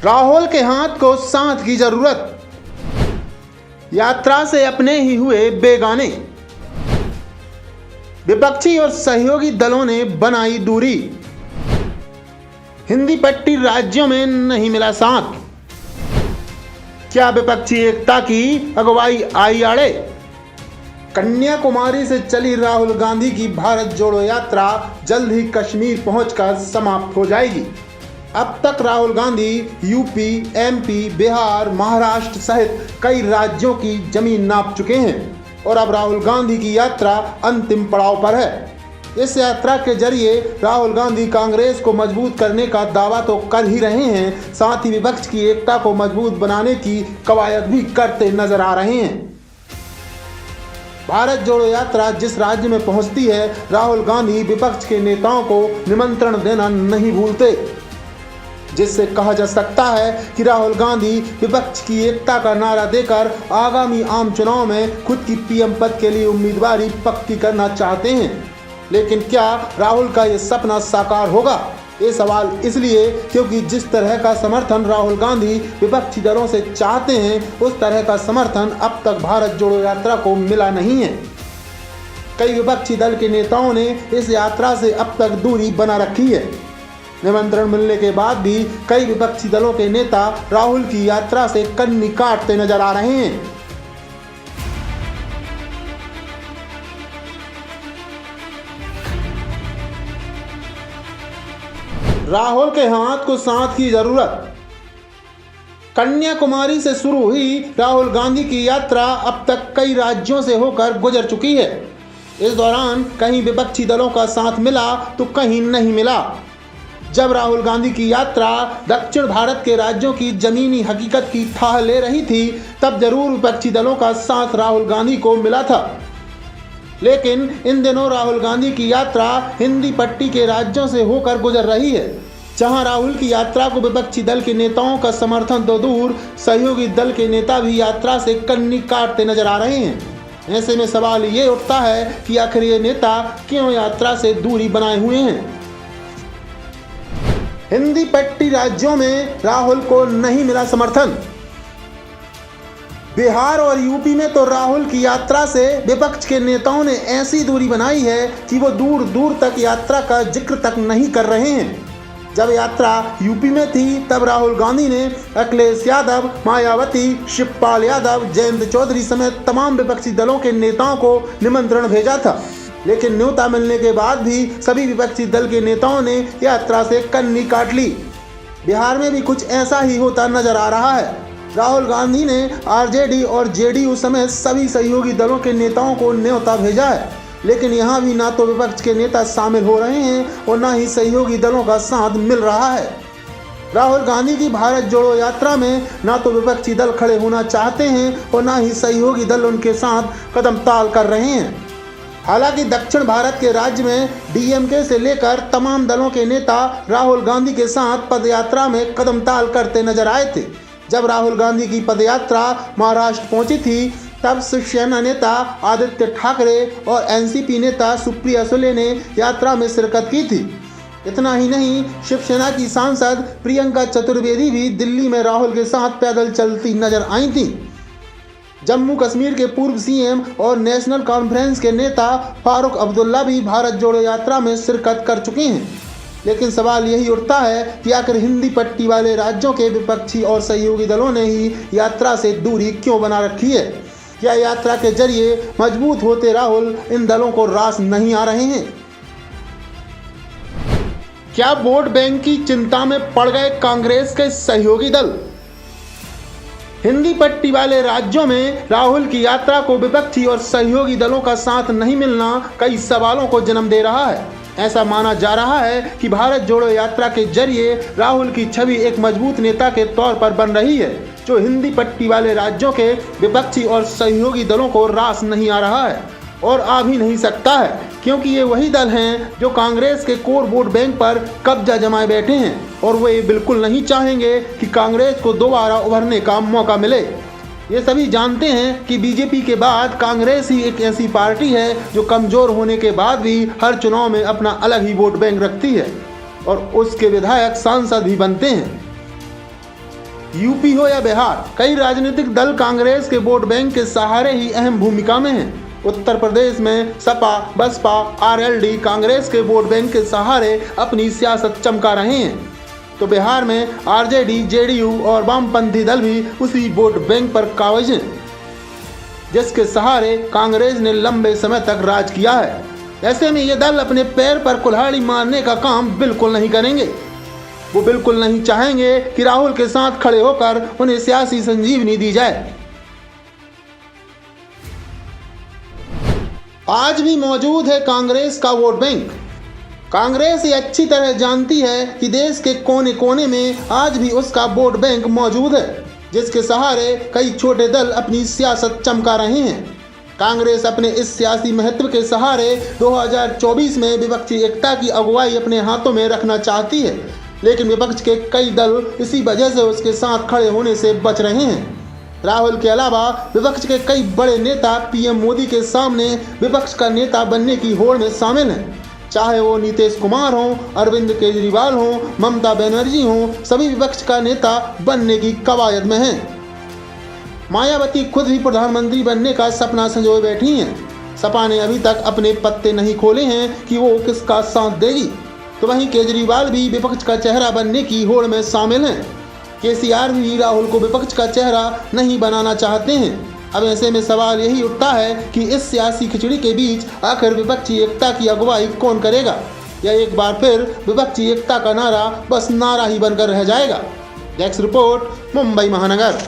राहुल के हाथ को साथ की जरूरत, यात्रा से अपने ही हुए बेगाने, विपक्षी और सहयोगी दलों ने बनाई दूरी, हिंदी पट्टी राज्यों में नहीं मिला साथ, क्या विपक्षी एकता की अगुवाई आई आड़े। कन्याकुमारी से चली राहुल गांधी की भारत जोड़ो यात्रा जल्द ही कश्मीर पहुंचकर समाप्त हो जाएगी। अब तक राहुल गांधी यूपी, एमपी, बिहार, महाराष्ट्र सहित कई राज्यों की जमीन नाप चुके हैं और अब राहुल गांधी की यात्रा अंतिम पड़ाव पर है। इस यात्रा के जरिए राहुल गांधी कांग्रेस को मजबूत करने का दावा तो कर ही रहे हैं, साथ ही विपक्ष की एकता को मजबूत बनाने की कवायद भी करते नजर आ रहे हैं। भारत जोड़ो यात्रा जिस राज्य में पहुंचती है, राहुल गांधी विपक्ष के नेताओं को निमंत्रण देना नहीं भूलते, जिससे कहा जा सकता है कि राहुल गांधी विपक्ष की एकता का नारा देकर आगामी आम चुनाव में खुद की पीएम पद के लिए उम्मीदवारी पक्की करना चाहते हैं। लेकिन क्या राहुल का ये सपना साकार होगा? ये सवाल इसलिए क्योंकि जिस तरह का समर्थन राहुल गांधी विपक्षी दलों से चाहते हैं, उस तरह का समर्थन अब तक भारत जोड़ो यात्रा को मिला नहीं है। कई विपक्षी दल के नेताओं ने इस यात्रा से अब तक दूरी बना रखी है। निमंत्रण मिलने के बाद भी कई विपक्षी दलों के नेता राहुल की यात्रा से कन्नी काटते नजर आ रहे हैं। राहुल के हाथ को साथ की जरूरत। कन्याकुमारी से शुरू हुई राहुल गांधी की यात्रा अब तक कई राज्यों से होकर गुजर चुकी है। इस दौरान कहीं विपक्षी दलों का साथ मिला तो कहीं नहीं मिला। जब राहुल गांधी की यात्रा दक्षिण भारत के राज्यों की जमीनी हकीकत की थाह ले रही थी, तब जरूर विपक्षी दलों का साथ राहुल गांधी को मिला था। लेकिन इन दिनों राहुल गांधी की यात्रा हिंदी पट्टी के राज्यों से होकर गुजर रही है, जहां राहुल की यात्रा को विपक्षी दल के नेताओं का समर्थन तो दूर, सहयोगी दल के नेता भी यात्रा से कन्नी काटते नजर आ रहे हैं। ऐसे में सवाल ये उठता है कि आखिर ये नेता क्यों यात्रा से दूरी बनाए हुए हैं। हिंदी पट्टी राज्यों में राहुल को नहीं मिला समर्थन। बिहार और यूपी में तो राहुल की यात्रा से विपक्ष के नेताओं ने ऐसी दूरी बनाई है कि वो दूर दूर तक यात्रा का जिक्र तक नहीं कर रहे हैं। जब यात्रा यूपी में थी, तब राहुल गांधी ने अखिलेश यादव, मायावती, शिवपाल यादव, जयंत चौधरी समेत तमाम विपक्षी दलों के नेताओं को निमंत्रण भेजा था। लेकिन न्योता मिलने के बाद भी सभी विपक्षी दल के नेताओं ने यात्रा से कन्नी काट ली। बिहार में भी कुछ ऐसा ही होता नजर आ रहा है। राहुल गांधी ने आरजेडी और जेडीयू समेत सभी सहयोगी दलों के नेताओं को न्योता भेजा है, लेकिन यहाँ भी ना तो विपक्ष के नेता शामिल हो रहे हैं और ना ही सहयोगी दलों का साथ मिल रहा है। राहुल गांधी की भारत जोड़ो यात्रा में ना तो विपक्षी दल खड़े होना चाहते हैं और ना ही सहयोगी दल उनके साथ कदम ताल कर रहे हैं। हालांकि दक्षिण भारत के राज्य में डीएमके से लेकर तमाम दलों के नेता राहुल गांधी के साथ पदयात्रा में कदम ताल करते नजर आए थे। जब राहुल गांधी की पदयात्रा महाराष्ट्र पहुंची थी, तब शिवसेना नेता आदित्य ठाकरे और एनसीपी नेता सुप्रिया सुले ने यात्रा में शिरकत की थी। इतना ही नहीं, शिवसेना की सांसद प्रियंका चतुर्वेदी भी दिल्ली में राहुल के साथ पैदल चलती नजर आई थी। जम्मू कश्मीर के पूर्व सीएम और नेशनल कॉन्फ्रेंस के नेता फारूक अब्दुल्ला भी भारत जोड़ो यात्रा में शिरकत कर चुके हैं। लेकिन सवाल यही उठता है कि आखिर हिंदी पट्टी वाले राज्यों के विपक्षी और सहयोगी दलों ने ही यात्रा से दूरी क्यों बना रखी है? क्या यात्रा के जरिए मजबूत होते राहुल इन दलों को रास नहीं आ रहे हैं? क्या वोट बैंक की चिंता में पड़ गए कांग्रेस के सहयोगी दल? हिंदी पट्टी वाले राज्यों में राहुल की यात्रा को विपक्षी और सहयोगी दलों का साथ नहीं मिलना कई सवालों को जन्म दे रहा है। ऐसा माना जा रहा है कि भारत जोड़ो यात्रा के जरिए राहुल की छवि एक मजबूत नेता के तौर पर बन रही है, जो हिंदी पट्टी वाले राज्यों के विपक्षी और सहयोगी दलों को रास नहीं आ रहा है और आ भी नहीं सकता है, क्योंकि ये वही दल हैं जो कांग्रेस के कोर वोट बैंक पर कब्जा जमाए बैठे हैं और वो ये बिल्कुल नहीं चाहेंगे कि कांग्रेस को दोबारा उभरने का मौका मिले। ये सभी जानते हैं कि बीजेपी के बाद कांग्रेस ही एक ऐसी पार्टी है जो कमज़ोर होने के बाद भी हर चुनाव में अपना अलग ही वोट बैंक रखती है और उसके विधायक सांसद भी बनते हैं। यूपी हो या बिहार, कई राजनीतिक दल कांग्रेस के वोट बैंक के सहारे ही अहम भूमिका में हैं। उत्तर प्रदेश में सपा, बसपा, आरएलडी कांग्रेस के वोट बैंक के सहारे अपनी सियासत चमका रहे हैं, तो बिहार में आरजेडी, जेडीयू और वामपंथी दल भी उसी वोट बैंक पर काबिज हैं, जिसके सहारे कांग्रेस ने लंबे समय तक राज किया है। ऐसे में ये दल अपने पैर पर कुल्हाड़ी मारने का काम बिल्कुल नहीं करेंगे। वो बिल्कुल नहीं चाहेंगे कि राहुल के साथ खड़े होकर उन्हें सियासी संजीवनी दी जाए। आज भी मौजूद है कांग्रेस का वोट बैंक। कांग्रेस ये अच्छी तरह जानती है कि देश के कोने कोने में आज भी उसका वोट बैंक मौजूद है, जिसके सहारे कई छोटे दल अपनी सियासत चमका रहे हैं। कांग्रेस अपने इस सियासी महत्व के सहारे 2024 में विपक्षी एकता की अगुवाई अपने हाथों में रखना चाहती है, लेकिन विपक्ष के कई दल इसी वजह से उसके साथ खड़े होने से बच रहे हैं। राहुल के अलावा विपक्ष के कई बड़े नेता पीएम मोदी के सामने विपक्ष का नेता बनने की होड़ में शामिल हैं। चाहे वो नीतीश कुमार हों, अरविंद केजरीवाल हों, ममता बनर्जी हों, सभी विपक्ष का नेता बनने की कवायद में हैं। मायावती खुद भी प्रधानमंत्री बनने का सपना संजोए बैठी हैं। सपा ने अभी तक अपने पत्ते नहीं खोले हैं कि वो किसका साथ देगी, तो वहीं केजरीवाल भी विपक्ष का चेहरा बनने की होड़ में शामिल हैं। केसीआर भी राहुल को विपक्ष का चेहरा नहीं बनाना चाहते हैं। अब ऐसे में सवाल यही उठता है कि इस सियासी खिचड़ी के बीच आखिर विपक्षी एकता की अगुवाई कौन करेगा, या एक बार फिर विपक्षी एकता का नारा बस नारा ही बनकर रह जाएगा। डेस्क रिपोर्ट, मुंबई महानगर।